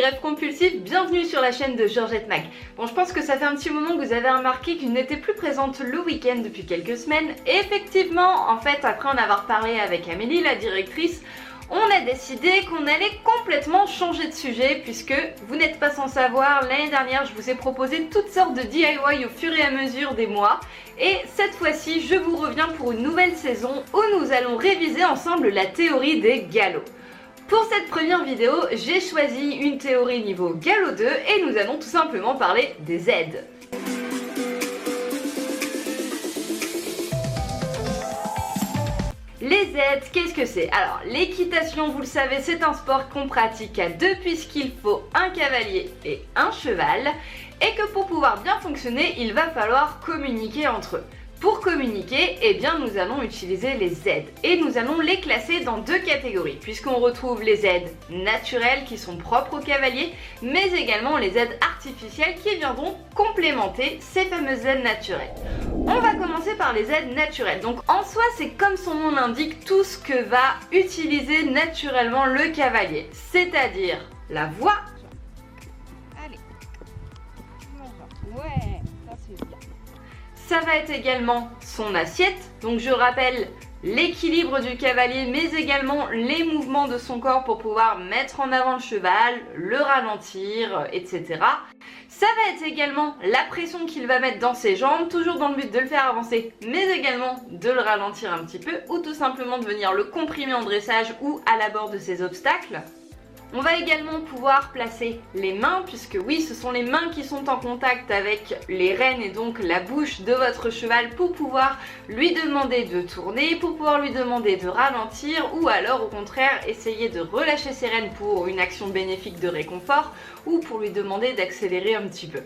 rêves compulsifs, bienvenue sur la chaîne de Georgette Mag. Bon, je pense que ça fait un petit moment que vous avez remarqué que je n'étais plus présente le week-end depuis quelques semaines. Et effectivement, en fait, après en avoir parlé avec Amélie, la directrice, on a décidé qu'on allait complètement changer de sujet puisque vous n'êtes pas sans savoir, l'année dernière je vous ai proposé toutes sortes de DIY au fur et à mesure des mois et cette fois-ci je vous reviens pour une nouvelle saison où nous allons réviser ensemble la théorie des galops. Pour cette première vidéo, j'ai choisi une théorie niveau galop 2 et nous allons tout simplement parler des aides. Les aides, qu'est-ce que c'est? Alors, l'équitation, vous le savez, c'est un sport qu'on pratique à deux puisqu'il faut un cavalier et un cheval et que pour pouvoir bien fonctionner, il va falloir communiquer entre eux. Pour communiquer, eh bien, nous allons utiliser les aides et nous allons les classer dans deux catégories puisqu'on retrouve les aides naturelles qui sont propres au cavalier mais également les aides artificielles qui viendront complémenter ces fameuses aides naturelles. On va commencer par les aides naturelles. Donc en soi, c'est comme son nom l'indique, tout ce que va utiliser naturellement le cavalier, c'est-à-dire la voix. Allez, ouais, ça c'est bien. Ça va être également son assiette, donc je rappelle l'équilibre du cavalier mais également les mouvements de son corps pour pouvoir mettre en avant le cheval, le ralentir, etc. Ça va être également la pression qu'il va mettre dans ses jambes, toujours dans le but de le faire avancer mais également de le ralentir un petit peu ou tout simplement de venir le comprimer en dressage ou à l'abord de ses obstacles. On va également pouvoir placer les mains, puisque oui, ce sont les mains qui sont en contact avec les rênes et donc la bouche de votre cheval pour pouvoir lui demander de tourner, pour pouvoir lui demander de ralentir ou alors au contraire essayer de relâcher ses rênes pour une action bénéfique de réconfort ou pour lui demander d'accélérer un petit peu.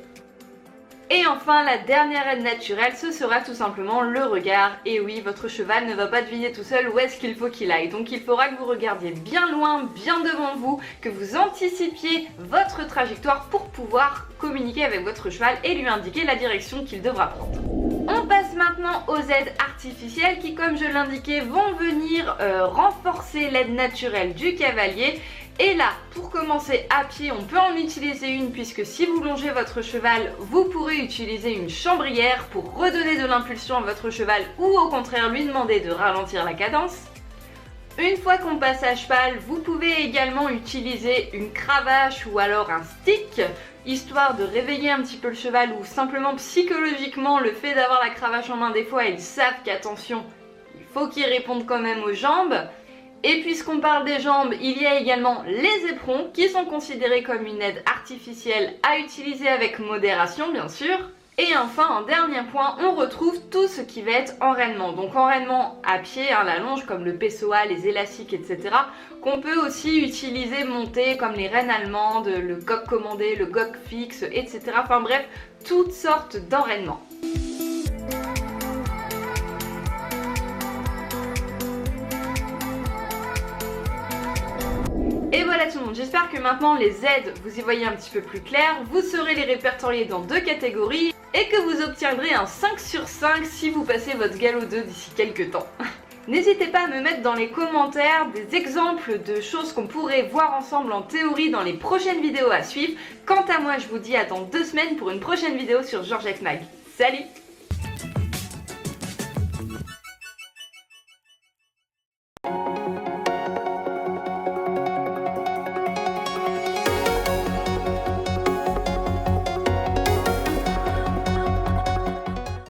Et enfin, la dernière aide naturelle, ce sera tout simplement le regard. Et oui, votre cheval ne va pas deviner tout seul où est-ce qu'il faut qu'il aille. Donc il faudra que vous regardiez bien loin, bien devant vous, que vous anticipiez votre trajectoire pour pouvoir communiquer avec votre cheval et lui indiquer la direction qu'il devra prendre. On passe maintenant aux aides artificielles qui, comme je l'indiquais, vont venir renforcer l'aide naturelle du cavalier. Et là, pour commencer à pied, on peut en utiliser une puisque si vous longez votre cheval, vous pourrez utiliser une chambrière pour redonner de l'impulsion à votre cheval ou au contraire lui demander de ralentir la cadence. Une fois qu'on passe à cheval, vous pouvez également utiliser une cravache ou alors un stick, histoire de réveiller un petit peu le cheval ou simplement psychologiquement le fait d'avoir la cravache en main, des fois ils savent qu'attention, il faut qu'ils répondent quand même aux jambes. Et puisqu'on parle des jambes, il y a également les éperons qui sont considérés comme une aide artificielle à utiliser avec modération bien sûr. Et enfin, en dernier point, on retrouve tout ce qui va être enrainement. Donc enrainement à pied, la longe comme le pessoa, les élastiques, etc. Qu'on peut aussi utiliser monter comme les rênes allemandes, le gok commandé, le gok fixe, etc. Enfin bref, toutes sortes d'enrainements. Et voilà tout le monde, j'espère que maintenant les aides, vous y voyez un petit peu plus clair, vous saurez les répertorier dans deux catégories et que vous obtiendrez un 5 sur 5 si vous passez votre galop 2 d'ici quelques temps. N'hésitez pas à me mettre dans les commentaires des exemples de choses qu'on pourrait voir ensemble en théorie dans les prochaines vidéos à suivre. Quant à moi, je vous dis à dans 2 semaines pour une prochaine vidéo sur Georgette Mag. Salut!